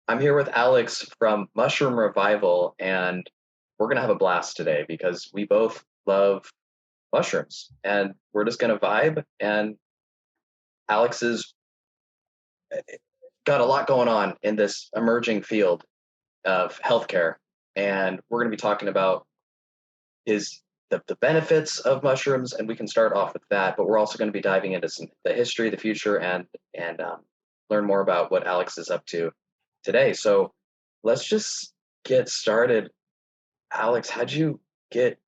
I'm here with Alex from Mushroom Revival, and we're going to have a blast today because we both love mushrooms and we're just going to vibe. And Alex has got a lot going on in this emerging field of healthcare. And we're going to be talking about his the benefits of mushrooms, and we can start off with that. But we're also going to be diving into the history, the future, and learn more about what Alex is up to today. So let's just get started. Alex, how'd you get?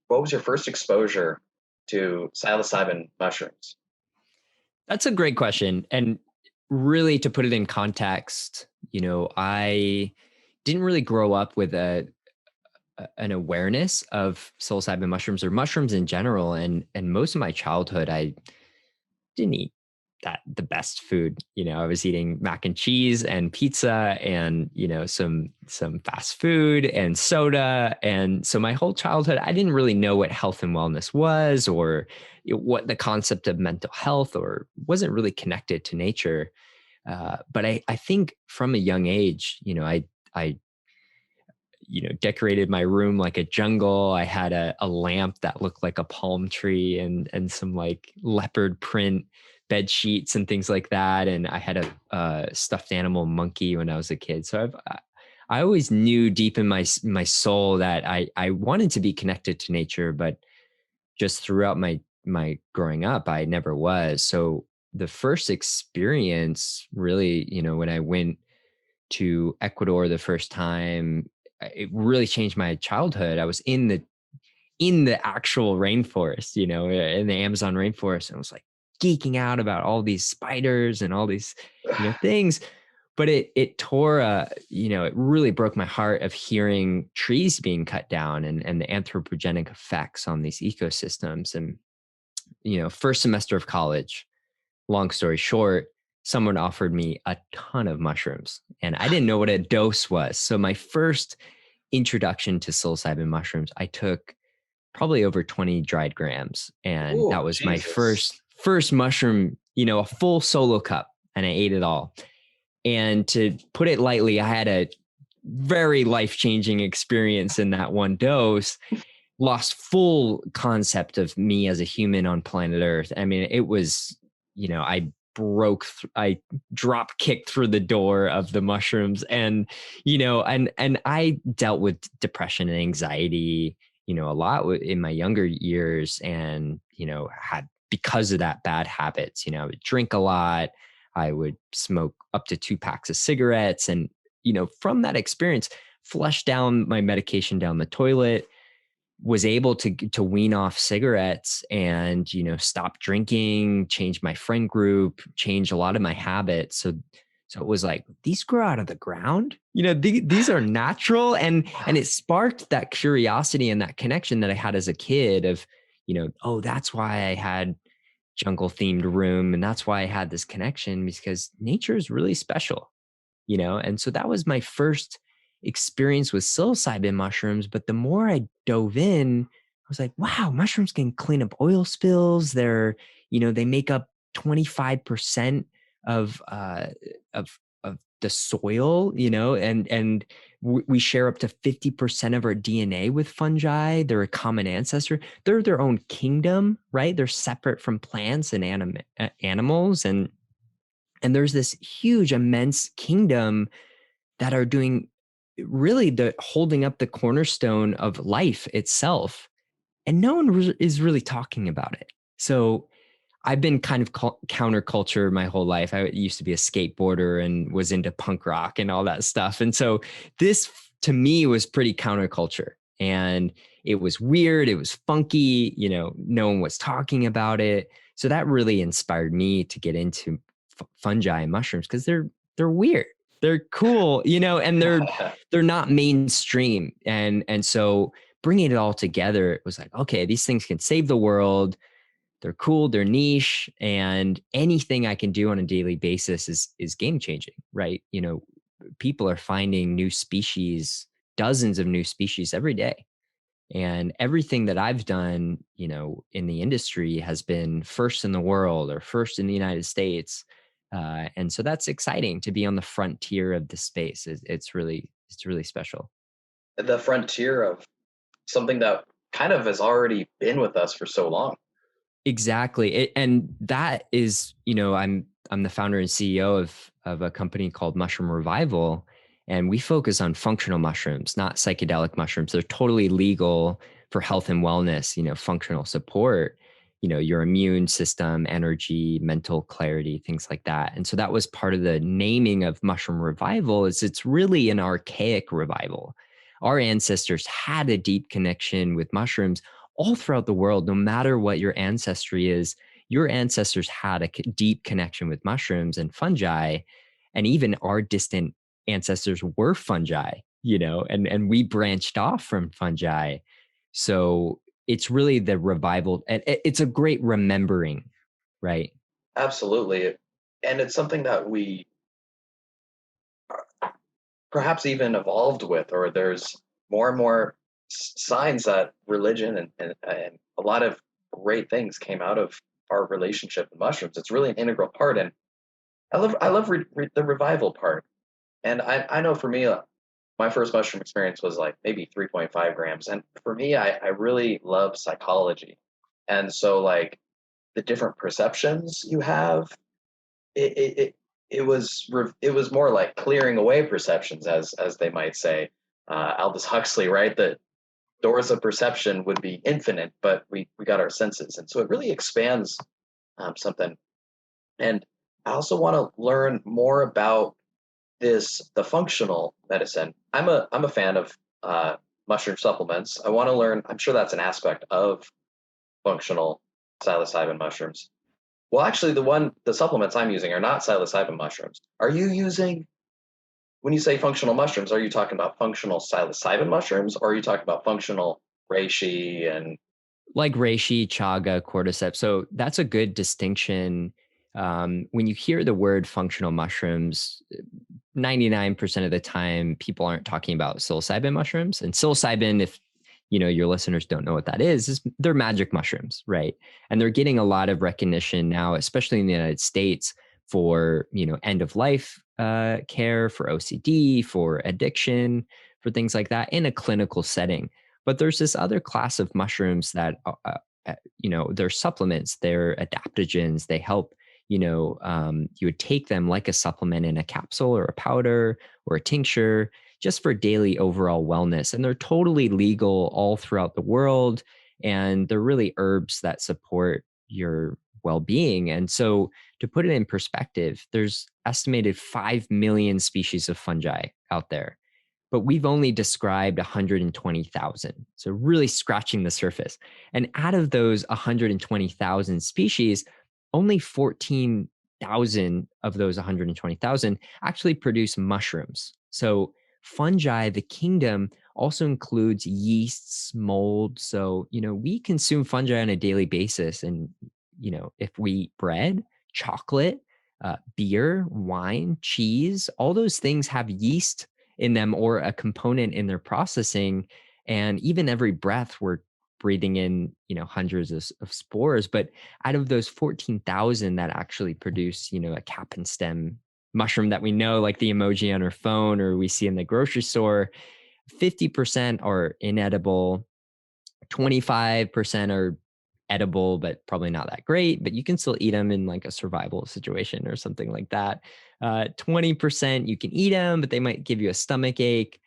What was your first exposure to psilocybin mushrooms? That's a great question. And really, to put it in context, I didn't really grow up with an awareness of psilocybin mushrooms or mushrooms in general. And most of my childhood, I didn't eat the best food. I was eating mac and cheese and pizza and, some fast food and soda. And so my whole childhood, I didn't really know what health and wellness was, or what the concept of mental health, or wasn't really connected to nature. But I think from a young age, I decorated my room like a jungle. I had a lamp that looked like a palm tree, and some like leopard print bed sheets and things like that. And I had a stuffed animal monkey when I was a kid. So I always knew deep in my soul that I wanted to be connected to nature, but just throughout my growing up, I never was. So the first experience really, when I went to Ecuador the first time, it really changed my childhood. I was in the actual rainforest, in the Amazon rainforest. And I was like geeking out about all these spiders and all these, things. But it tore it really broke my heart of hearing trees being cut down, and the anthropogenic effects on these ecosystems. And, first semester of college, long story short, someone offered me a ton of mushrooms and I didn't know what a dose was. So my first introduction to psilocybin mushrooms, I took probably over 20 dried grams. And Oh, that was my Jesus. first mushroom, a full solo cup, and I ate it all. And to put it lightly, I had a very life-changing experience in that one dose. Lost full concept of me as a human on planet Earth. I mean, it was, I drop kicked through the door of the mushrooms, and, and I dealt with depression and anxiety, a lot in my younger years, and, had, because of that, bad habits. I would drink a lot. I would smoke up to 2 packs of cigarettes. And, from that experience, flushed down my medication down the toilet, was able to wean off cigarettes and, stop drinking, change my friend group, change a lot of my habits. So it was like, these grow out of the ground, these are natural. And it sparked that curiosity and that connection that I had as a kid of, oh, that's why I had jungle themed room. And that's why I had this connection, because nature is really special, and so that was my first experience with psilocybin mushrooms. But the more I dove in, I was like, wow, mushrooms can clean up oil spills. They make up 25% of of the soil, and we share up to 50% of our DNA with fungi. They're a common ancestor. They're their own kingdom, right? They're separate from plants and animals. And there's this huge, immense kingdom that are doing really the holding up the cornerstone of life itself. And no one is really talking about it. So I've been kind of counterculture my whole life. I used to be a skateboarder and was into punk rock and all that stuff. And so this to me was pretty counterculture. And it was weird. It was funky. No one was talking about it. So that really inspired me to get into fungi and mushrooms, because they're weird. They're cool, and they're not mainstream. And so bringing it all together, it was like, okay, these things can save the world. They're cool, they're niche, and anything I can do on a daily basis is game changing, right? People are finding new species, dozens of new species every day. And everything that I've done, in the industry has been first in the world or first in the United States. And so that's exciting to be on the frontier of the space. It's really special. The frontier of something that kind of has already been with us for so long. Exactly. And that is, I'm the founder and CEO of a company called Mushroom Revival, and we focus on functional mushrooms, not psychedelic mushrooms. They're totally legal for health and wellness, functional support, your immune system, energy, mental clarity, things like that. And so that was part of the naming of Mushroom Revival. Is it's really an archaic revival. Our ancestors had a deep connection with mushrooms all throughout the world. No matter what your ancestry is, your ancestors had a deep connection with mushrooms and fungi. And even our distant ancestors were fungi, and we branched off from fungi. So it's really the revival, and it's a great remembering, right? Absolutely. And it's something that we perhaps even evolved with, or there's more and more signs that religion and a lot of great things came out of our relationship with mushrooms. It's really an integral part. And I love the revival part. And I know for me, my first mushroom experience was like maybe 3.5 grams. And for me, I really love psychology. And so, like, the different perceptions you have, it, it, it, it was more like clearing away perceptions, as they might say. Aldous Huxley, right? The doors of perception would be infinite, but we got our senses. And so it really expands something. And I also want to learn more about the functional medicine. I'm a fan of mushroom supplements. I want to learn. I'm sure that's an aspect of functional psilocybin mushrooms. Well, actually, the supplements I'm using are not psilocybin mushrooms. Are you using when you say functional mushrooms? Are you talking about functional psilocybin mushrooms, or are you talking about functional reishi and Like reishi, chaga, cordyceps. So that's a good distinction. When you hear the word functional mushrooms, 99% of the time, people aren't talking about psilocybin mushrooms. And psilocybin, if your listeners don't know what that is they're magic mushrooms, right? And they're getting a lot of recognition now, especially in the United States, for end of life care, for OCD, for addiction, for things like that in a clinical setting. But there's this other class of mushrooms that, they're supplements, they're adaptogens. They help, you would take them like a supplement in a capsule or a powder or a tincture just for daily overall wellness. And they're totally legal all throughout the world. And they're really herbs that support your well-being. And so to put it in perspective, there's estimated 5 million species of fungi out there, but we've only described 120,000. So really scratching the surface. And out of those 120,000 species, only 14,000 of those 120,000 actually produce mushrooms. So fungi, the kingdom, also includes yeasts, mold. So, we consume fungi on a daily basis. And, if we eat bread, chocolate, beer, wine, cheese, all those things have yeast in them or a component in their processing. And even every breath, we're breathing in, hundreds of spores. But out of those 14,000 that actually produce, a cap and stem mushroom that we know, like the emoji on our phone or we see in the grocery store, 50% are inedible, 25% are edible, but probably not that great, but you can still eat them in like a survival situation or something like that. 20% you can eat them, but they might give you a stomach ache.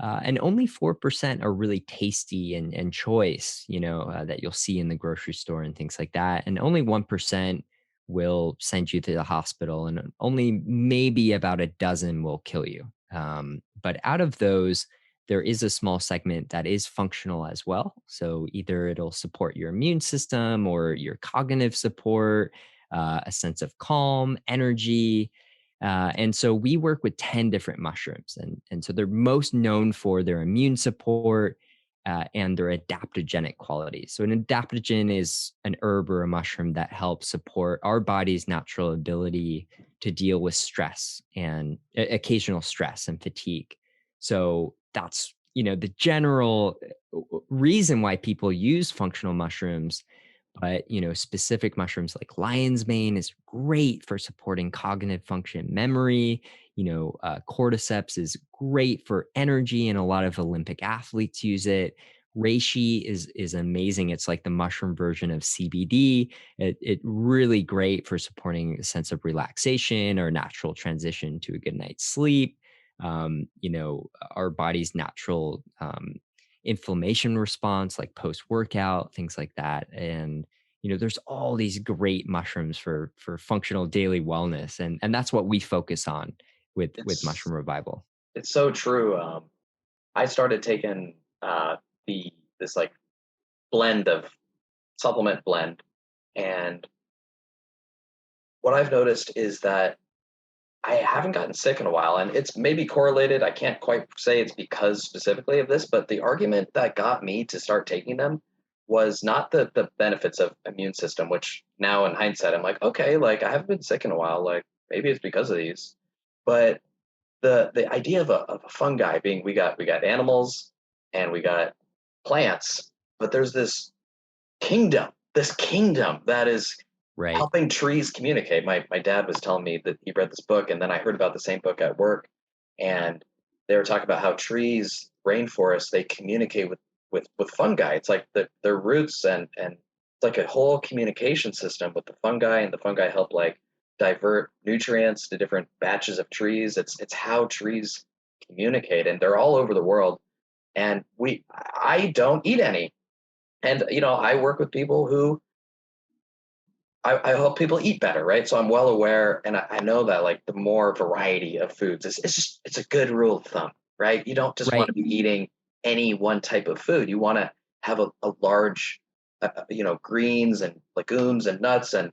And only 4% are really tasty and choice, that you'll see in the grocery store and things like that. And only 1% will send you to the hospital, and only maybe about a dozen will kill you. But out of those, there is a small segment that is functional as well. So either it'll support your immune system or your cognitive support, a sense of calm, energy, and so we work with 10 different mushrooms. And so they're most known for their immune support and their adaptogenic qualities. So an adaptogen is an herb or a mushroom that helps support our body's natural ability to deal with stress and occasional stress and fatigue. So that's, the general reason why people use functional mushrooms. but specific mushrooms like lion's mane is great for supporting cognitive function, memory. Cordyceps is great for energy, and a lot of Olympic athletes use it. Reishi is amazing. It's like the mushroom version of CBD. It really great for supporting a sense of relaxation or natural transition to a good night's sleep. Our body's natural inflammation response, like post workout, things like that. And there's all these great mushrooms for functional daily wellness, and that's what we focus on with It's mushroom revival. it's so true. I started taking the this like blend of supplement blend, and what I've noticed is that I haven't gotten sick in a while, and it's maybe correlated. I can't quite say it's because specifically of this, but the argument that got me to start taking them was not the benefits of immune system, which now in hindsight I'm like, okay, like I haven't been sick in a while, like maybe it's because of these, but the idea of a fungi being we got animals and we got plants, but there's this kingdom that is Right. helping trees communicate. My dad was telling me that he read this book, and then I heard about the same book at work, and they were talking about how trees, rainforests, they communicate with fungi. It's like their roots, and it's like a whole communication system with the fungi, and the fungi help like divert nutrients to different batches of trees. It's how trees communicate, and they're all over the world. And I don't eat any, and I work with people who I help people eat better, right? So I'm well aware, and I know that like the more variety of foods, it's a good rule of thumb, right? You don't just want Right. to be eating any one type of food. You want to have a large, greens and legumes and nuts and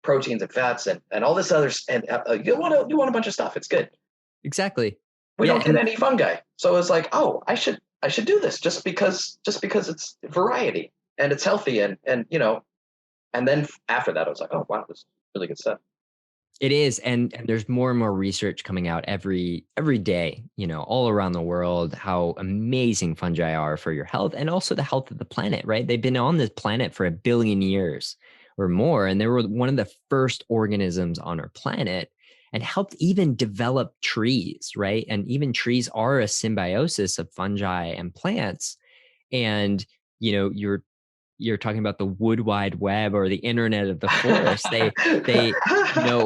proteins and fats and all this other and you want a bunch of stuff. It's good. Exactly. We Yeah. don't get any fungi, so it's like, oh, I should do this just because it's variety and it's healthy and then after that, I was like, "Oh, wow, this is really good stuff." It is, and there's more and more research coming out every day, all around the world, how amazing fungi are for your health and also the health of the planet, right? They've been on this planet for 1 billion years or more, and they were one of the first organisms on our planet and helped even develop trees, right? And even trees are a symbiosis of fungi and plants. And you're talking about the wood wide web or the internet of the forest. They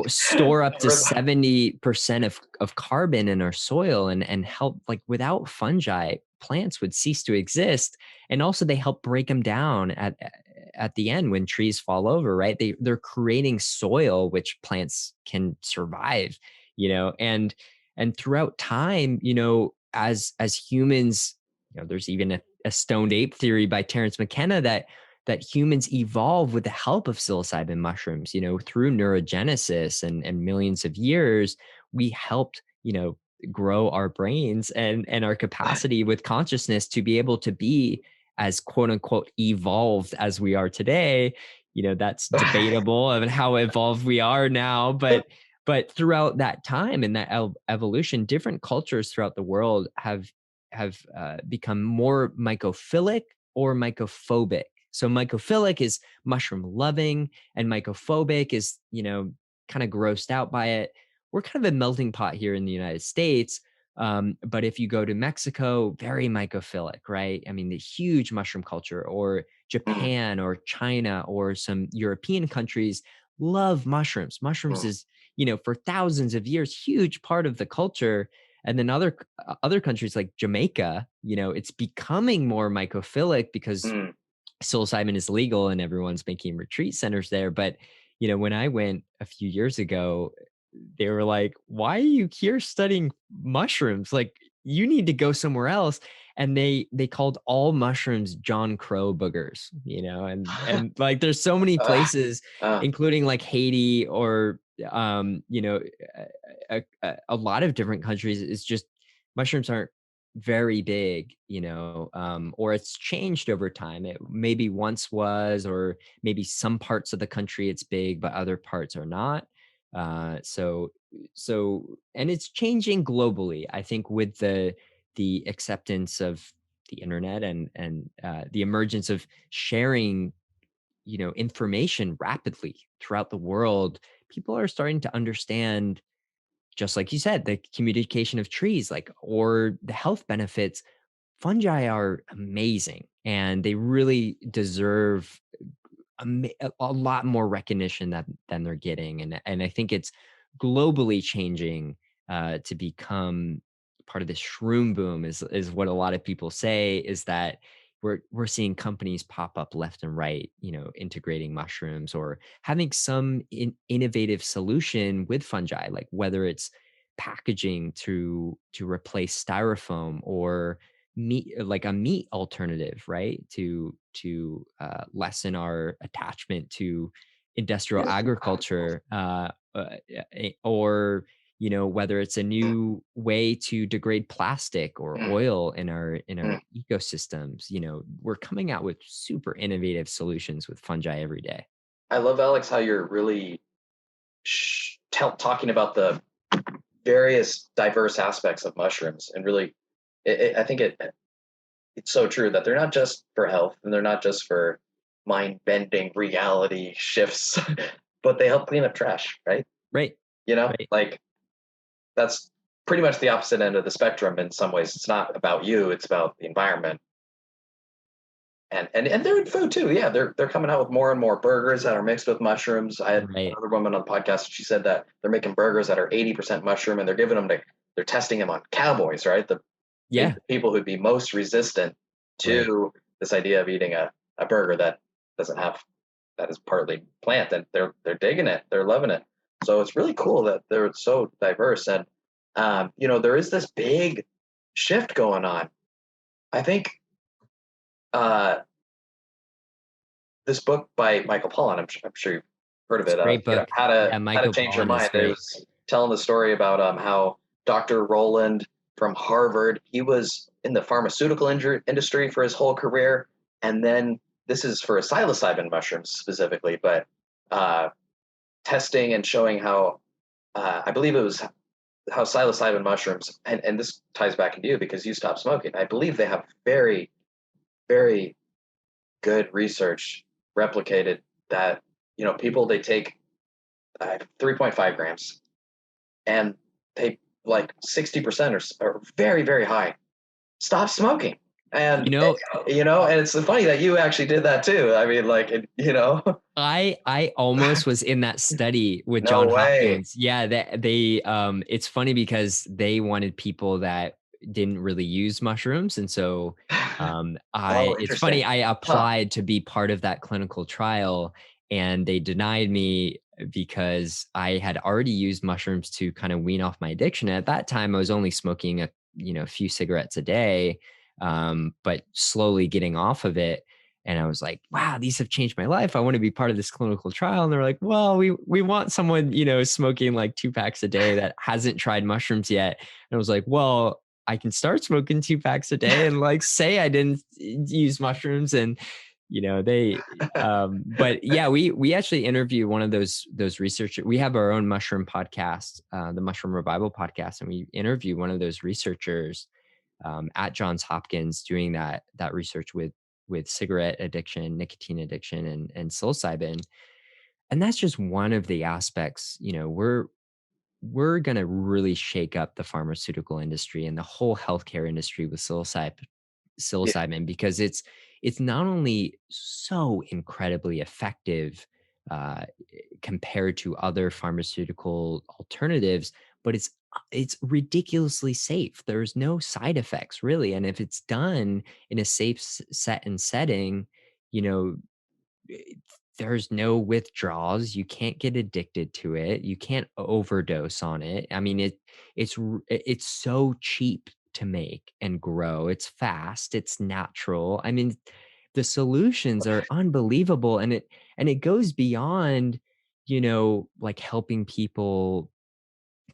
store up to 70% of carbon in our soil and help, like, without fungi, plants would cease to exist. And also they help break them down at the end when trees fall over, right? They're creating soil which plants can survive, and throughout time, as humans, there's even a stoned ape theory by Terence McKenna that humans evolve with the help of psilocybin mushrooms, through neurogenesis and millions of years. We helped, grow our brains and our capacity with consciousness to be able to be as quote unquote evolved as we are today. That's debatable of how evolved we are now, but throughout that time and that evolution, different cultures throughout the world have become more mycophilic or mycophobic. So mycophilic is mushroom loving, and mycophobic is, kind of grossed out by it. We're kind of a melting pot here in the United States. But if you go to Mexico, very mycophilic, right? I mean, the huge mushroom culture, or Mm, Japan or China or some European countries love mushrooms. Mushrooms mm, is, for thousands of years, huge part of the culture. And then other countries like Jamaica, it's becoming more mycophilic because mm. psilocybin is legal and everyone's making retreat centers there. But, when I went a few years ago, they were like, "Why are you here studying mushrooms? Like, you need to go somewhere else." And they called all mushrooms John Crow boogers, and like there's so many Ah, places, ah, including like Haiti or a lot of different countries. It's just mushrooms aren't very big, or it's changed over time. It maybe once was, or maybe some parts of the country it's big, but other parts are not. So, and it's changing globally. I think with the acceptance of the internet and the emergence of sharing, information rapidly throughout the world, people are starting to understand, just like you said, the communication of trees, like, or the health benefits. Fungi are amazing and they really deserve a lot more recognition than they're getting, and I think it's globally changing to become part of this shroom boom. Is what a lot of people say, is that we're seeing companies pop up left and right, integrating mushrooms or having some innovative solution with fungi, like whether it's packaging to replace styrofoam, or meat, like a meat alternative, right? To lessen our attachment to industrial Yeah. agriculture, or whether it's a new way to degrade plastic or Mm, oil in our mm. ecosystems. We're coming out with super innovative solutions with fungi every day. I love, Alex, how you're really talking about the various diverse aspects of mushrooms, and really, I think it's so true that they're not just for health and they're not just for mind bending reality shifts, but they help clean up trash, right? Right. Right. Like that's pretty much the opposite end of the spectrum in some ways. It's not about you, it's about the environment. And they're in food too. Yeah, they're coming out with more and more burgers that are mixed with mushrooms. I had Right. another woman on the podcast. She said that they're making burgers that are 80% mushroom, and they're giving them to they're testing them on cowboys, right? The Yeah. people who'd be most resistant Right. to this idea of eating a burger that doesn't have that is partly plant, and they're digging it, they're loving it. So it's really cool that they're so diverse, and there is this big shift going on. I think uh, this book by Michael Pollan, I'm sure you've heard of It's a it. great book. Yeah, How to Michael change your Pollan is mind. It great. was telling the story about how Dr. Roland from Harvard, he was in the pharmaceutical industry for his whole career, and then this is for psilocybin mushrooms specifically, but uh, testing and showing how I believe it was how psilocybin mushrooms, and this ties back into you because you stopped smoking. I believe they have very, very good research replicated that people, they take 3.5 grams and they like 60% are very, very high stop smoking, and You know, and it's funny that you actually did that too. I mean, like I almost was in that study with no John way. Hopkins. Yeah, they it's funny because they wanted people that didn't really use mushrooms, and so Oh, I it's funny, interesting. I Huh. applied to be part of that clinical trial, and they denied me because I had already used mushrooms to kind of wean off my addiction. At that time, I was only smoking a few cigarettes a day, but slowly getting off of it. And I was like, wow, these have changed my life. I want to be part of this clinical trial. And they're like, well, we want someone, smoking like 2 packs a day that hasn't tried mushrooms yet. And I was like, well, I can start smoking 2 packs a day and like say I didn't use mushrooms. And they but yeah, we actually interview one of those researchers. We have our own mushroom podcast, the Mushroom Revival podcast, and we interview one of those researchers at Johns Hopkins doing that research with cigarette addiction, nicotine addiction, and psilocybin. And that's just one of the aspects. We're going to really shake up the pharmaceutical industry and the whole healthcare industry with Yeah. psilocybin, because it's not only so incredibly effective uh, compared to other pharmaceutical alternatives, but it's ridiculously safe. There's no side effects really, and if it's done in a safe set and setting, you know, eh, there's no withdrawals. You can't get addicted to it. You can't overdose on it. I mean, it's so cheap to make and grow. It's fast. It's natural. I mean, the solutions are unbelievable, and it goes beyond, like helping people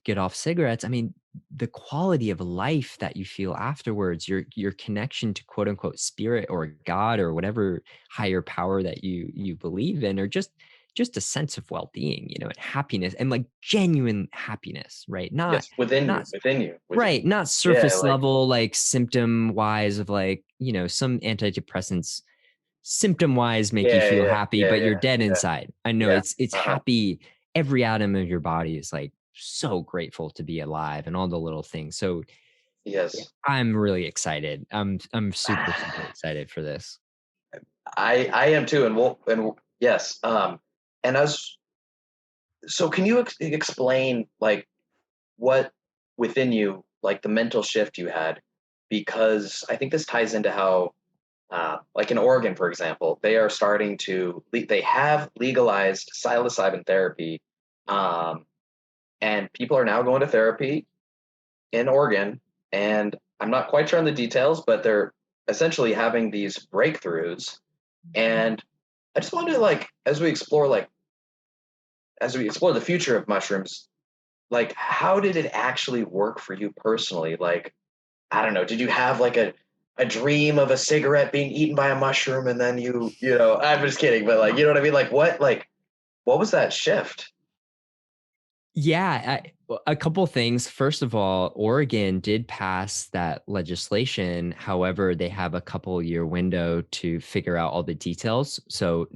get off cigarettes. I mean, the quality of life that you feel afterwards, your connection to quote unquote spirit or God or whatever higher power that you believe in, or just just a sense of well-being, and happiness, and like genuine happiness, right? Not Yes, within you, not within you, within right, you. not Yeah, surface like level, like symptom wise of like, some antidepressants symptom wise make you yeah, feel yeah, happy, yeah, but you're yeah, dead yeah, inside. I know yeah. it's Uh-huh. happy. Every atom of your body is like so grateful to be alive and all the little things. So yeah, Yes. I'm really excited. I'm super, super excited for this. I am too, yes. And I was so can you explain like what within you, like the mental shift you had, because I think this ties into how, like in Oregon, for example, they are starting to they have legalized psilocybin therapy, um, and people are now going to therapy in Oregon, and I'm not quite sure on the details, but they're essentially having these breakthroughs. And I just wanted to like, as we explore the future of mushrooms, like how did it actually work for you personally? Like, I don't know, did you have like a dream of a cigarette being eaten by a mushroom and then I'm just kidding, but like, you know what I mean? What was that shift? Yeah, a couple things. First of all, Oregon did pass that legislation. However, they have a couple year window to figure out all the details. So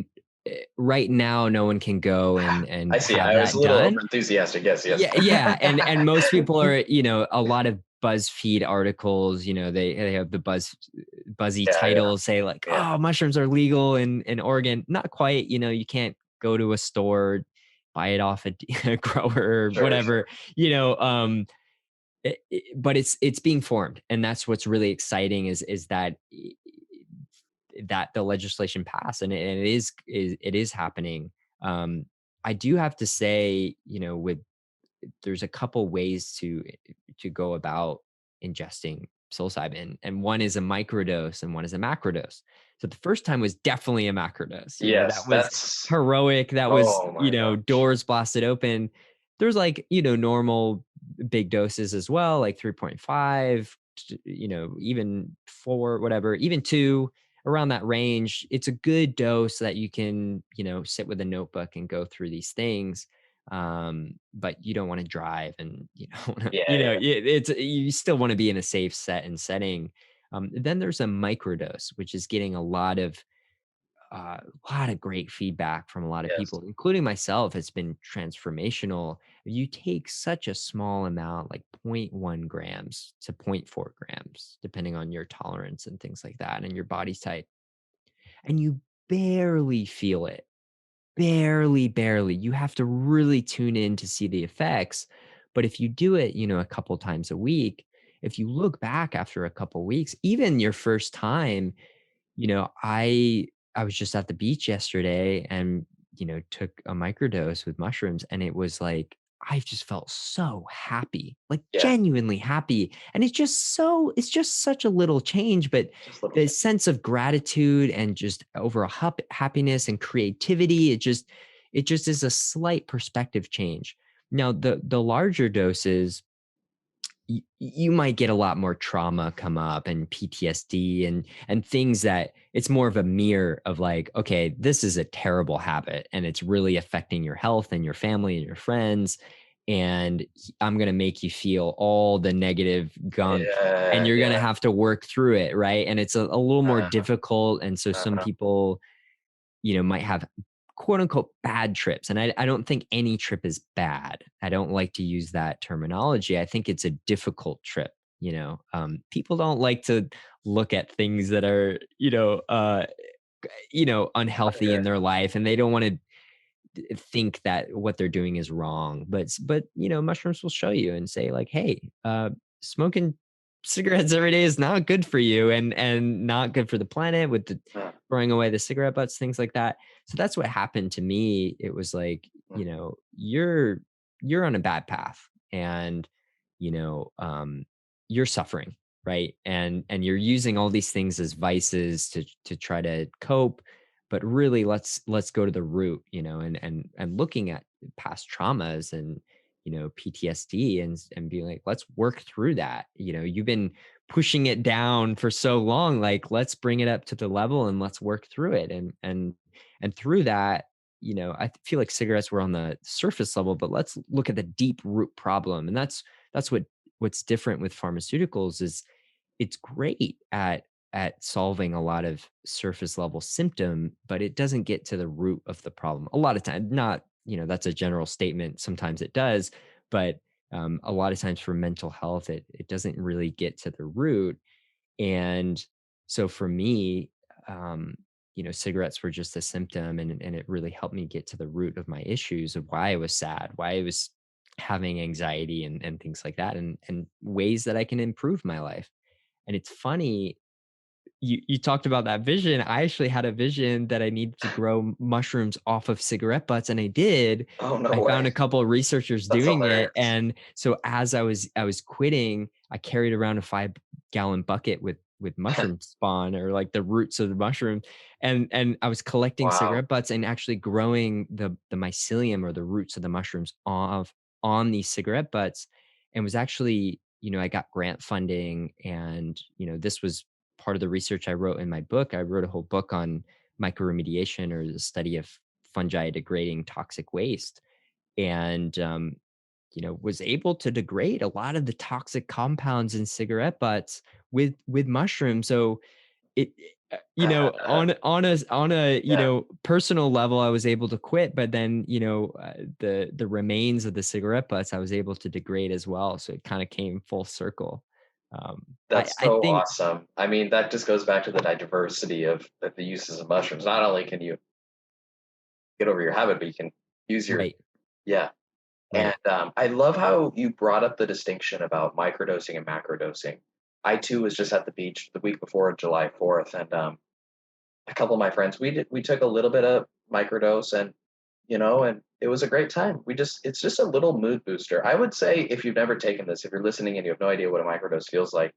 right now, no one can go I and see. have I was a that little done. over enthusiastic. Yes, yes. Yeah, yeah, and most people are, a lot of BuzzFeed articles, they have the buzzy Yeah, yeah, titles say like, yeah. "Oh, mushrooms are legal in Oregon." Not quite, you can't go to a store, buy it off a, a grower or Sure, whatever, sure. you know. But it's being formed, and that's what's really exciting is that the legislation passed, and it is happening. Um, I do have to say, with there's a couple ways to go about ingesting psilocybin, and one is a microdose and one is a macrodose. So the first time was definitely a macrodose. That Yes, was that's heroic. That was, oh my gosh. doors blasted open. There's like, normal big doses as well, like 3.5, even 4, whatever, even 2, around that range. It's a good dose that you can, sit with a notebook and go through these things. But you don't want to drive, and Yeah, yeah. it's you still want to be in a safe setting. Then there's a microdose, which is getting a lot of great feedback from a lot of Yes. people, including myself. It's been transformational. You take such a small amount, like zero point 0.1 grams to zero point 0.4 grams, depending on your tolerance and things like that, and your body type, and you barely feel it. Barely. You have to really tune in to see the effects. But if you do it, a couple times a week, if you look back after a couple weeks, even your first time, I was just at the beach yesterday and, took a microdose with mushrooms, and it was like I just felt so happy, like Yeah. genuinely happy. And it's just such a little change, but Just little the things. sense of gratitude and just overall happiness and creativity, it just is a slight perspective change. Now, the larger doses, you might get a lot more trauma come up, and PTSD, and things that it's more of a mirror of like, okay, this is a terrible habit and it's really affecting your health and your family and your friends. And I'm going to make you feel all the negative gunk, and Yeah, you're going to yeah. have to work through it. Right. And it's a little more Uh-huh, difficult. And so some uh-huh. people, might have quote unquote bad trips. And I don't think any trip is bad. I don't like to use that terminology. I think it's a difficult trip. People don't like to look at things that are, unhealthy in Yeah. their life, and they don't want to think that what they're doing is wrong. But mushrooms will show you and say like, hey, smoking cigarettes every day is not good for you, and not good for the planet, with the Uh, throwing away the cigarette butts, things like that. So that's what happened to me. It was like, mm, you're on a bad path, and you know um you're suffering, right? And you're using all these things as vices to try to cope. But really, let's go to the root, and looking at past traumas and PTSD, and being like, let's work through that. You've been pushing it down for so long, like let's bring it up to the level and let's work through it. And through that, I feel like cigarettes were on the surface level, but let's look at the deep root problem. And that's what's different with pharmaceuticals is it's great at solving a lot of surface level symptom, but it doesn't get to the root of the problem. A lot of time, not, that's a general statement. Sometimes it does, but a lot of times for mental health, it doesn't really get to the root. And so for me, um, cigarettes were just a symptom, and it really helped me get to the root of my issues of why I was sad, why I was having anxiety and things like that, and ways that I can improve my life. And it's funny, you talked about that vision. I actually had a vision that I needed to grow mushrooms off of cigarette butts, and I did. Oh, no I way. found a couple of researchers That's doing it, hilarious. and so as I was quitting, I carried around a 5-gallon bucket with mushroom spawn, or like the roots of the mushroom, and I was collecting Wow. cigarette butts and actually growing the mycelium, or the roots of the mushrooms, on these cigarette butts, and was actually, I got grant funding, and this was part of the research I wrote in my book. I wrote a whole book on mycoremediation, or the study of fungi degrading toxic waste, and was able to degrade a lot of the toxic compounds in cigarette butts with mushrooms. So it, on a Yeah. personal level, I was able to quit, but then the remains of the cigarette butts I was able to degrade as well. So it kind of came full circle. I That's I so think awesome. I mean, that just goes back to the diversity of the uses of mushrooms. Not only can you get over your habit, but you can use your, right. yeah. And Right. I love how you brought up the distinction about microdosing and macrodosing. I too was just at the beach the week before July 4th, and a couple of my friends, we took a little bit of microdose, and it was a great time. It's just a little mood booster. I would say, if you've never taken this, if you're listening and you have no idea what a microdose feels like,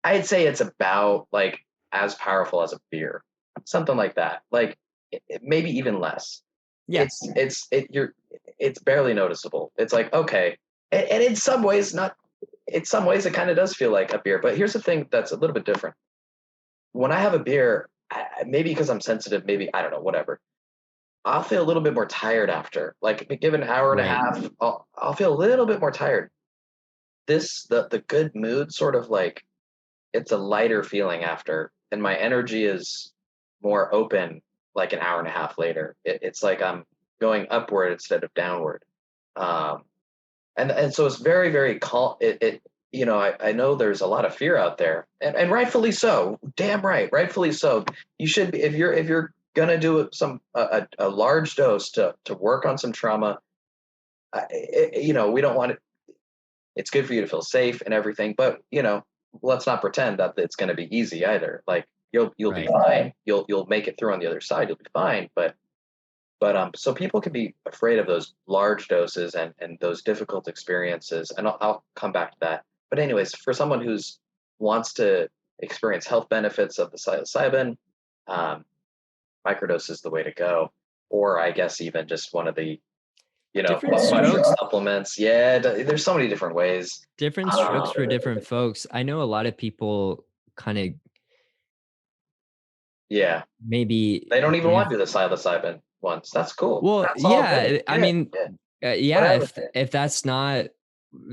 I'd say it's about like as powerful as a beer, something like that. Like maybe even less. Yeah. It's barely noticeable. It's like, okay, and in some ways not. In some ways, it kind of does feel like a beer. But here's the thing that's a little bit different. When I have a beer, maybe because I'm sensitive, maybe I don't know, whatever. I'll feel a little bit more tired after. Like given an hour and a Right. half, I'll feel a little bit more tired. The good mood sort of like, it's a lighter feeling after, and my energy is more open like an hour and a half later. It's like I'm going upward instead of downward. Um, and so it's very, very calm. I know there's a lot of fear out there, and rightfully so. Damn right, rightfully so. You should be, if you're gonna do a large dose to work on some trauma. We don't want it. It's good for you to feel safe and everything, but let's not pretend that it's going to be easy either. Like you'll be Right. fine. You'll make it through on the other side. You'll be fine. But so people can be afraid of those large doses and those difficult experiences. And I'll come back to that. But anyways, for someone who's wants to experience health benefits of the psilocybin, um, microdose is the way to go. Or I guess even just one of the Different mushroom strokes, supplements. Yeah, there's so many different ways. different strokes Um, for different folks. I know a lot of people kind of yeah, maybe they don't even they have want to do the psilocybin ones. That's cool. well, That's all good. yeah, I Yeah, mean, yeah, yeah, whatever. if that's not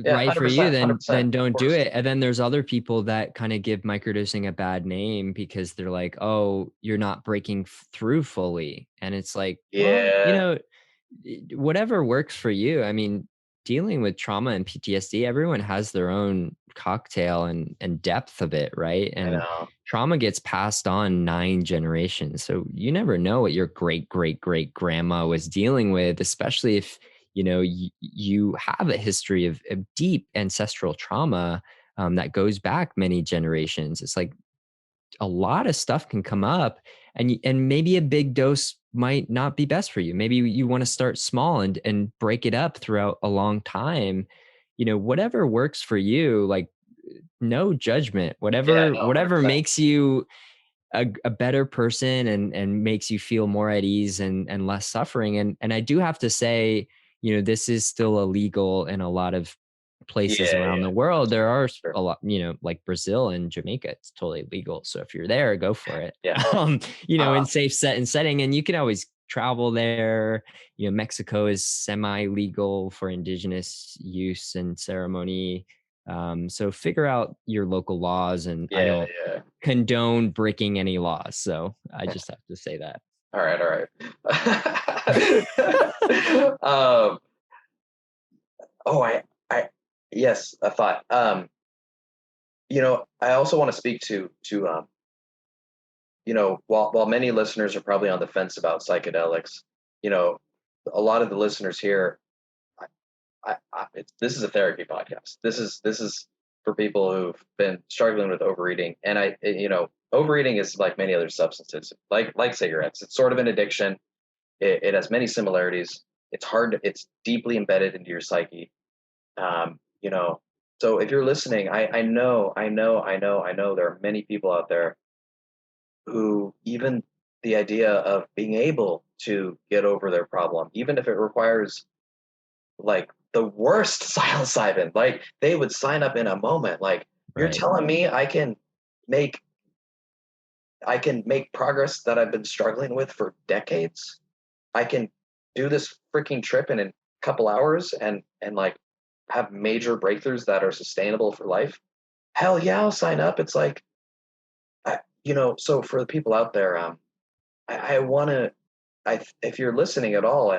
Yeah, right hundred for you, percent, hundred then percent. Of don't do course. it. And then there's other people that kind of give microdosing a bad name because they're like, "Oh, you're not breaking through fully." And it's like, well, Yeah, whatever works for you. I mean, dealing with trauma and PTSD, everyone has their own cocktail and depth of it, right? I And know. trauma gets passed on 9 generations. So you never know what your great great great grandma was dealing with, especially if you have a history of deep ancestral trauma that goes back many generations. It's like a lot of stuff can come up, and maybe a big dose might not be best for you. Maybe you want to start small and break it up throughout a long time. Whatever works for you, like no judgment. Yeah, Whatever no, hundred whatever percent. makes you a better person and makes you feel more at ease and less suffering. And I do have to say, this is still illegal in a lot of places Yeah, around yeah, the world. There are sure. a lot, like Brazil and Jamaica, it's totally legal. So if you're there, go for it. Yeah. In Uh, safe setting, and you can always travel there. Mexico is semi-legal for indigenous use and ceremony. So figure out your local laws, and I Yeah, don't yeah. condone breaking any laws. So I just have to say that. All right, all right. Oh, yes, a thought. I also want to speak to while many listeners are probably on the fence about psychedelics, you know, a lot of the listeners here, this is a therapy podcast. This is for people who've been struggling with overeating, and overeating is like many other substances, like cigarettes. It's sort of an addiction. It has many similarities. It's deeply embedded into your psyche. Um, you know, so if you're listening, I know there are many people out there who even the idea of being able to get over their problem, even if it requires like the worst psilocybin, like they would sign up in a moment. Like you're Right. telling me make I can make progress that I've been struggling with for decades. I can do this freaking trip in a couple hours and like have major breakthroughs that are sustainable for life. Hell yeah, I'll sign up. It's like so for the people out there, I want to, if you're listening at all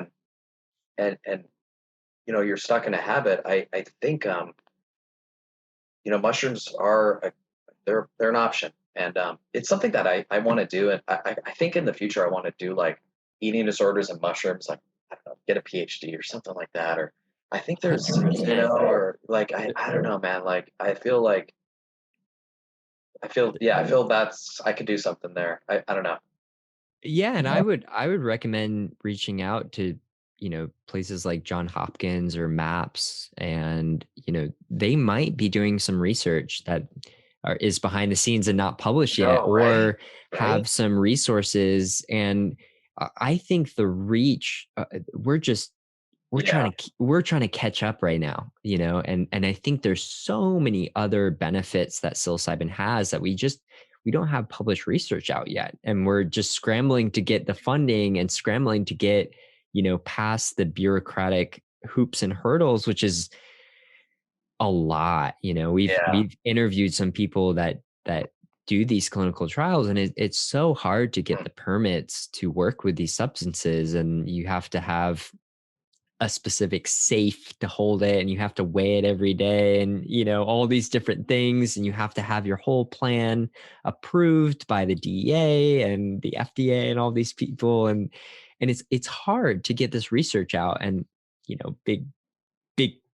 and you're stuck in a habit, I think mushrooms they're an option, and it's something that I want to do, and I think in the future I want to do like eating disorders and mushrooms, like I don't know, get a PhD or something like that, or I think there's 100%. or like I don't know, man, like I feel that's I could do something there. I don't know. Yeah, and I would recommend reaching out to, places like John Hopkins or MAPS, and they might be doing some research that is behind the scenes and not published yet, No, right, or right, have some resources. And I think the reach, yeah, we're trying to catch up right now, and I think there's so many other benefits that psilocybin has that we don't have published research out yet, and we're just scrambling to get the funding and scrambling to get past the bureaucratic hoops and hurdles, which is a lot. We've yeah. we've interviewed some people that do these clinical trials, and it's so hard to get Mm. the permits to work with these substances, and you have to have a specific safe to hold it, and you have to weigh it every day, and all these different things, and you have to have your whole plan approved by the DEA and the FDA and all these people, and it's hard to get this research out. And big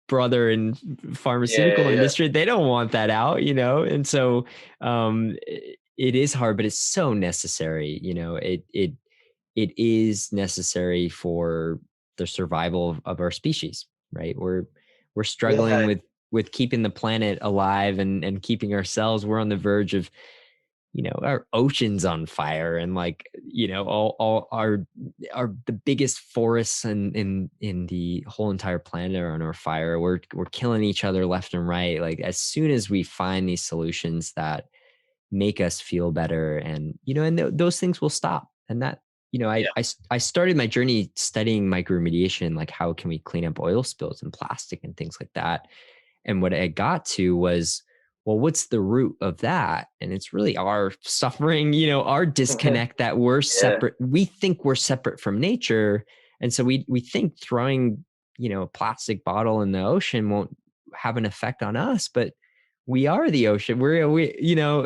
brother and Yeah, yeah, pharmaceutical yeah. industry, they don't want that out, and so it is hard, but it's so necessary. It is necessary for the survival of our species, right? We're struggling Yeah, with keeping the planet alive, and keeping ourselves. We're on the verge of, our oceans on fire, and like, all our the biggest forests in the whole entire planet are on our fire. We're killing each other left and right. Like, as soon as we find these solutions that make us feel better, and those things will stop. And that, yeah, I started my journey studying microremediation, like how can we clean up oil spills and plastic and things like that. And what I got to was, well, what's the root of that? And it's really our suffering, our disconnect, that we're yeah. separate. We think we're separate from nature. And so we think throwing, a plastic bottle in the ocean won't have an effect on us, but we are the ocean. We're Yeah.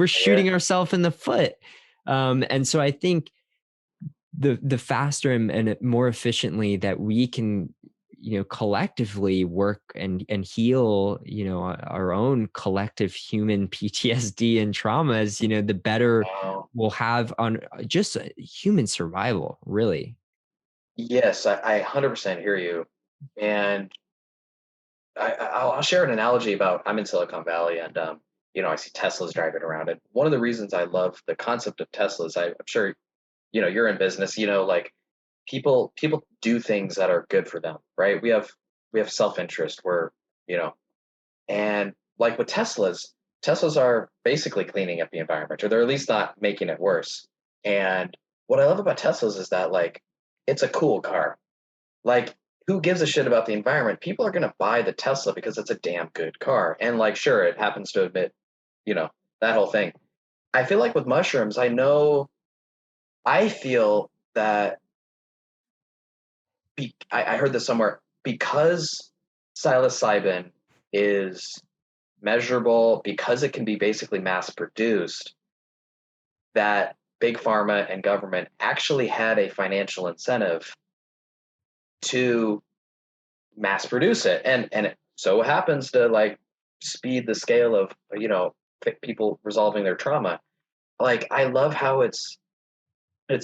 shooting ourselves in the foot. And so I think the faster and more efficiently that we can collectively work and heal our own collective human PTSD and traumas, the better Wow. we'll have on just human survival, really. Yes, I 100% hear you. And I'll share an analogy about I'm in Silicon Valley, and I see Teslas driving around. And one of the reasons I love the concept of Teslas, I'm sure you're in business. Like people do things that are good for them, right? We have self interest. You know, and like with Teslas are basically cleaning up the environment, or they're at least not making it worse. And what I love about Teslas is that like it's a cool car. Like, who gives a shit about the environment? People are gonna buy the Tesla because it's a damn good car. And like, sure, it happens to emit, you know, that whole thing. I feel like with mushrooms, I feel that I heard this somewhere, because psilocybin is measurable, because it can be basically mass produced, that big pharma and government actually had a financial incentive to mass produce it, and it so happens to like speed the scale of people resolving their trauma. Like, I love how it's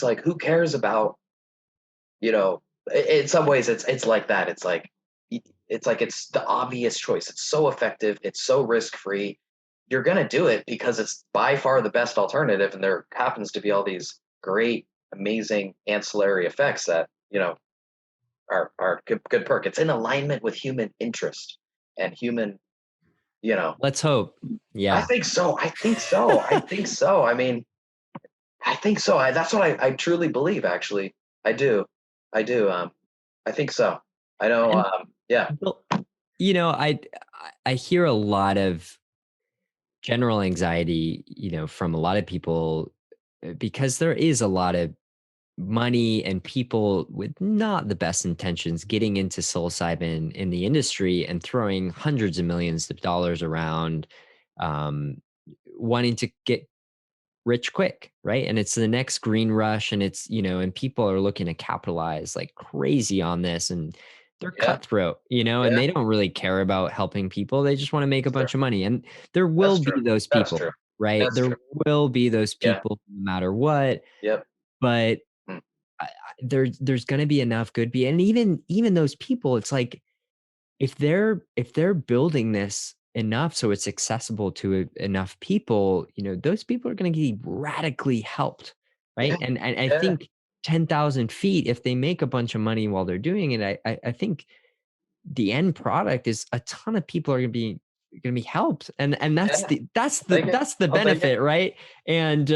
like, who cares about, in some ways it's like that. It's the obvious choice. It's so effective, it's so risk free. You're going to do it because it's by far the best alternative, and there happens to be all these great, amazing ancillary effects that are good perk. It's in alignment with human interest and human, you know. Let's hope. I Yeah. think so. I think so. I think so. I mean, I think so. That's what I truly believe. Actually, I do. I do. I think so. I know. And Yeah. well, I hear a lot of general anxiety, from a lot of people because there is a lot of money and people with not the best intentions getting into psilocybin in the industry and throwing hundreds of millions of dollars around, um, wanting to get rich quick, right? And it's the next green rush, and it's, and people are looking to capitalize like crazy on this, and they're Yeah. cutthroat, and Yeah. they don't really care about helping people. They just want to make a That's true. bunch of money. And there will That's be true. those That's true. people, right? That's There true. will be those Yeah. people no matter what. Yep. But Mm. there's going to be enough good be, and even those people, it's like, if they're building this enough so it's accessible to enough people, those people are going to get radically helped, Yeah. right? And I Yeah. think 10,000 feet, if they make a bunch of money while they're doing it, I think the end product is a ton of people are going to be helped, and that's Yeah. the that's I'll the take it. that's the I'll take it. benefit, right? And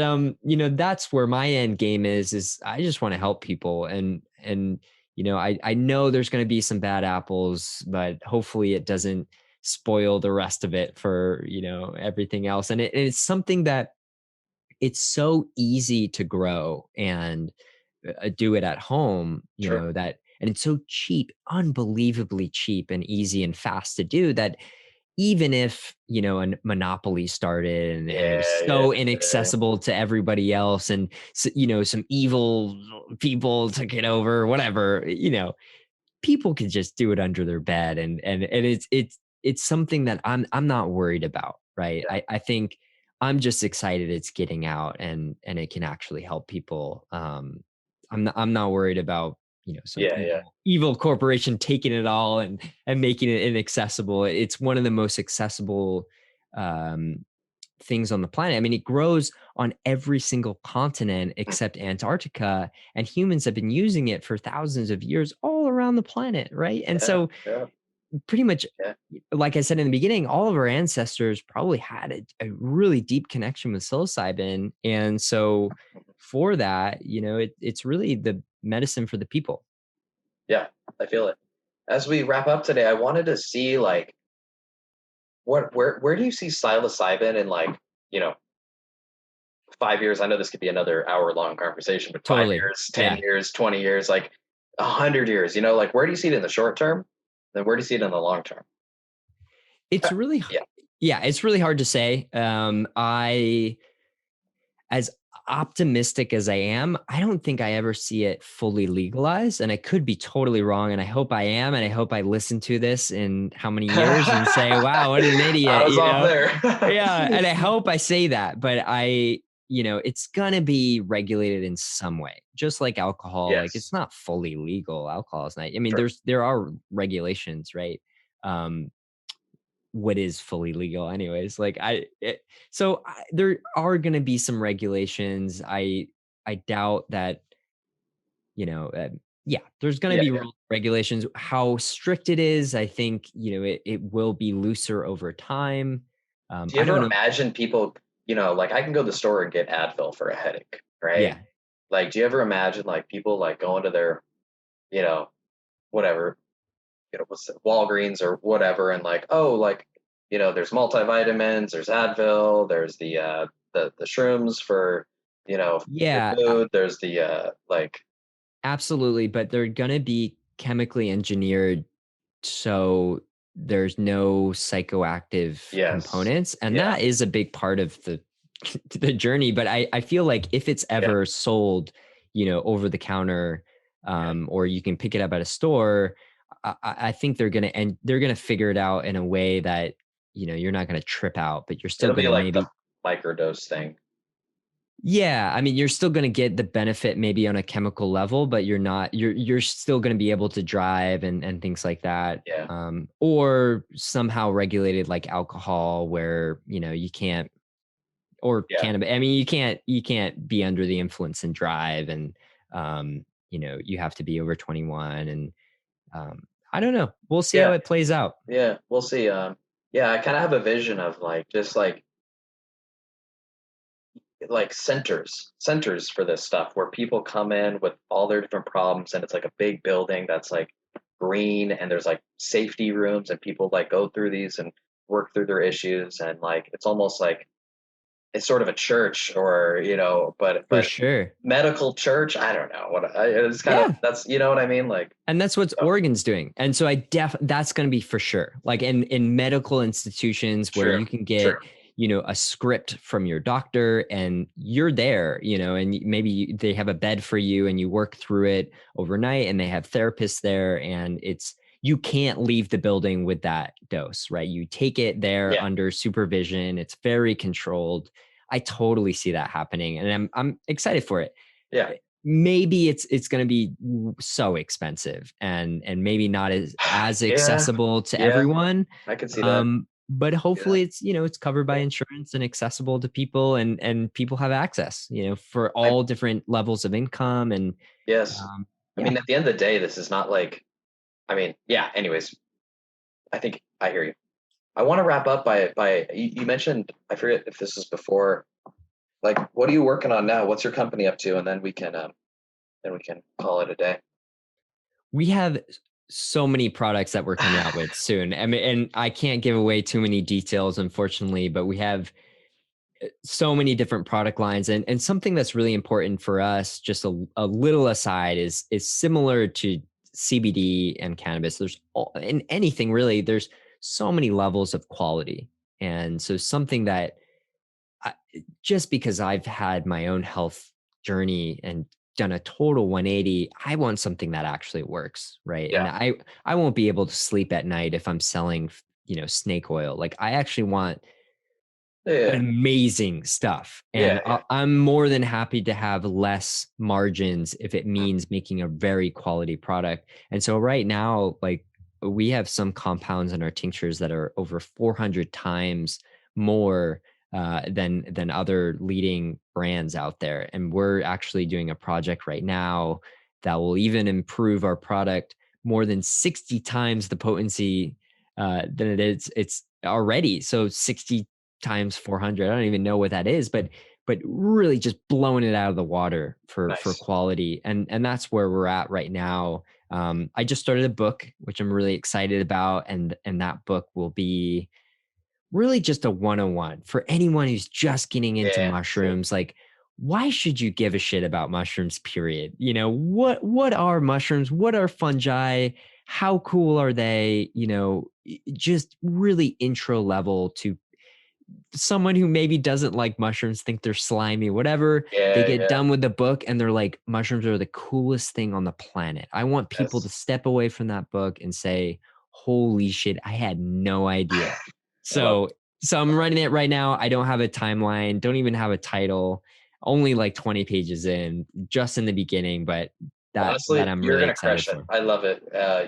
that's where my end game is I just want to help people. And I know there's going to be some bad apples, but hopefully it doesn't spoil the rest of it for everything else. And it's something that it's so easy to grow and do it at home, True. and it's so cheap, unbelievably cheap and easy and fast to do, that even if, a monopoly started and it was Yeah. Yeah. so Yeah. inaccessible to everybody else, and some evil people took it over, whatever, people could just do it under their bed. And it's something that I'm not worried about, right? I think I'm just excited it's getting out, and it can actually help people. I'm not worried about some Yeah. Yeah. evil corporation taking it all and making it inaccessible. It's one of the most accessible um things on the planet. I mean, it grows on every single continent Mm. except Antarctica, and humans have been using it for thousands of years all around the planet, right? And Yeah. so, Yeah. pretty much, Yeah. like I said in the beginning, all of our ancestors probably had a really deep connection with psilocybin. And so, for that, it's really the medicine for the people. Yeah. I feel it. As we wrap up today, I wanted to see like where do you see psilocybin in, like, you know 5 years? I know this could be another hour long conversation, but five Totally. years, ten Yeah. years, 20 years, like 100 years. Like, where do you see it in the short term? Then where do you see it in the long term? It's really, Yeah. yeah, it's really hard to say. As optimistic as I am, I don't think I ever see it fully legalized. And I could be totally wrong. And I hope I am. And I hope I listen to this in how many years and say, wow, what an I idiot, was off there. Yeah. And I hope I say that. But it's going to be regulated in some way, just like alcohol. Like, it's Yes. not fully legal. Alcohol is not. I mean, True. there are regulations, right? What is fully legal anyways, there are going to be some regulations. I doubt that, you know uh, yeah, there's going to Yeah. be Yeah. regulations. How strict it is, I think, it will be looser over time. Do you I don't ever know. imagine people, like, I can go to the store and get Advil for a headache, right? Yeah. Like, do you ever imagine like people like going to their, you know, whatever, what's it, Walgreens or whatever, and like, oh, like, there's multivitamins, there's Advil, there's the shrooms for, your Yeah, food, there's the like, absolutely. But they're going to be chemically engineered so there's no psychoactive yes, components. And yeah, that is a big part of the journey. But I feel like if it's yeah, ever sold, over the counter, yeah. or you can pick it up at a store, I think they're gonna figure it out in a way that, you're not gonna trip out, but you're still It'll be gonna like the maybe. microdose thing. Yeah, I mean, you're still going to get the benefit maybe on a chemical level, but you're still going to be able to drive and things like that. Yeah, Or somehow regulated like alcohol where, you can't, or yeah, cannabis. I mean, you can't be under the influence and drive, and you have to be over 21, and I don't know. We'll see how yeah, it plays out. yeah. We'll see. Yeah, I kind of have a vision of like just like centers for this stuff where people come in with all their different problems, and it's like a big building that's like green, and there's like safety rooms, and people like go through these and work through their issues, and like it's almost like it's sort of a church, or For but sure. medical church. I don't know what it's kind of, Yeah. that's, you know what I mean, like, And that's what oh, Oregon's doing. And so that's going to be for sure. Like in medical institutions where true, you can true, get, a script from your doctor and you're there, and maybe they have a bed for you and you work through it overnight, and they have therapists there, and you can't leave the building with that dose, right? You take it there yeah, under supervision. It's very controlled. I totally see that happening, and I'm excited for it. yeah. Maybe it's going to be so expensive and maybe not as Yeah, accessible to yeah, everyone. I can see that. But See that. hopefully it's covered by Yeah. insurance and accessible to people, and people have access, for I all different levels of income. And Yes. I yeah, mean, at the end of the day, this is not like, I mean, yeah, anyways, I think I hear you. I want to wrap up by you mentioned, I forget if this is before, like, what are you working on now? What's your company up to? And then we can call it a day. we have so many products that we're coming out with soon. I mean, and I can't give away too many details, unfortunately, but we have so many different product lines, and something that's really important for us, just a little aside, is similar to CBD and cannabis. There's in anything really, there's so many levels of quality. And so something that I, just because I've had my own health journey and done a total 180, I want something that actually works, right? Yeah. And I won't be able to sleep at night if I'm selling, snake oil. Like, I actually want Yeah. amazing stuff. Yeah. And Yeah. I'm more than happy to have less margins if it means making a very quality product. And so right now, like, we have some compounds in our tinctures that are over 400 times more than other leading brands out there. And we're actually doing a project right now that will even improve our product more than 60 times the potency than it is. It's already so 60 times 400. I don't even know what that is, but really just blowing it out of the water for Nice. quality. And that's where we're at right now. I just started a book, which I'm really excited about, and that book will be really just a 101 for anyone who's just getting into Yeah. Same. mushrooms. Like, why should you give a shit about mushrooms, period? What are mushrooms? What are fungi? How cool are they? Just really intro level to someone who maybe doesn't like mushrooms, think they're slimy, whatever. They Yeah. get Yeah. done with the book and they're like, mushrooms are the coolest thing on the planet. I want people to Yes. step away from that book and say, holy shit, I had no idea. I love So, so I'm writing it right now. I don't have a timeline, don't even have a title, only like 20 pages in, just in the beginning, but that Honestly, I'm you're really gonna excited crush it. for. I love it.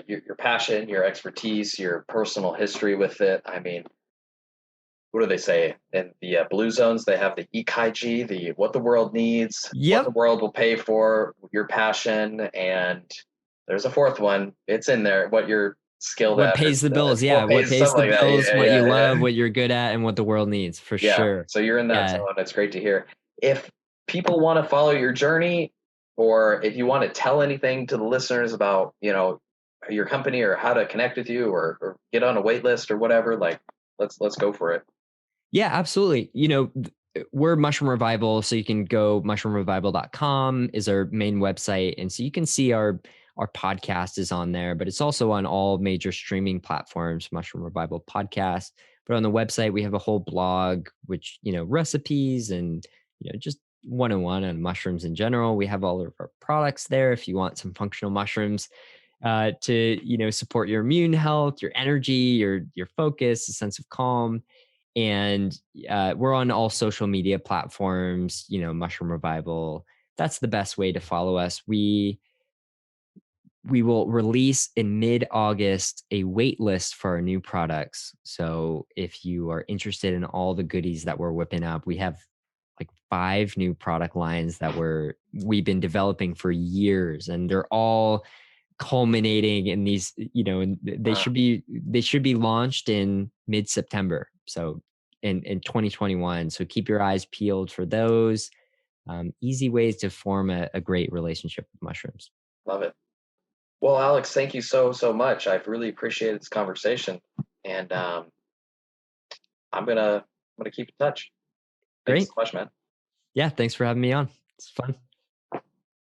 Your passion, your expertise, your personal history with it. I mean, what do they say in the blue zones? They have the EKG, the what the world needs, what the Yep. world will pay for, your passion, and there's a fourth one. It's in there. What you're skilled What at, or pays the bills? Yeah. what What pays, pays something the like that. bills, Yeah, what you yeah, love, yeah. what you're good at, and what the world needs, for Yeah. sure. So you're in that Yeah. zone. It's great to hear. If people want to follow your journey, or if you want to tell anything to the listeners about, your company or how to connect with you, or get on a wait list or whatever, like let's go for it. Yeah, absolutely. We're Mushroom Revival, so you can go mushroomrevival.com is our main website. And so you can see our podcast is on there, but it's also on all major streaming platforms, Mushroom Revival Podcast. But on the website, we have a whole blog, which, recipes and, just 101 on mushrooms in general. We have all of our products there if you want some functional mushrooms to, support your immune health, your energy, your focus, a sense of calm. And we're on all social media platforms, Mushroom Revival. That's the best way to follow us. We will release in mid-August a wait list for our new products. So if you are interested in all the goodies that we're whipping up, we have like 5 new product lines that we've been developing for years, and they're all culminating in these, and they should be launched in mid-September. So in 2021. So keep your eyes peeled for those easy ways to form a great relationship with mushrooms. Love it. Well, Alex, thank you so much. I've really appreciated this conversation, and I'm gonna keep in touch. Thanks Great. so much, man. Yeah. Thanks for having me on. It's fun.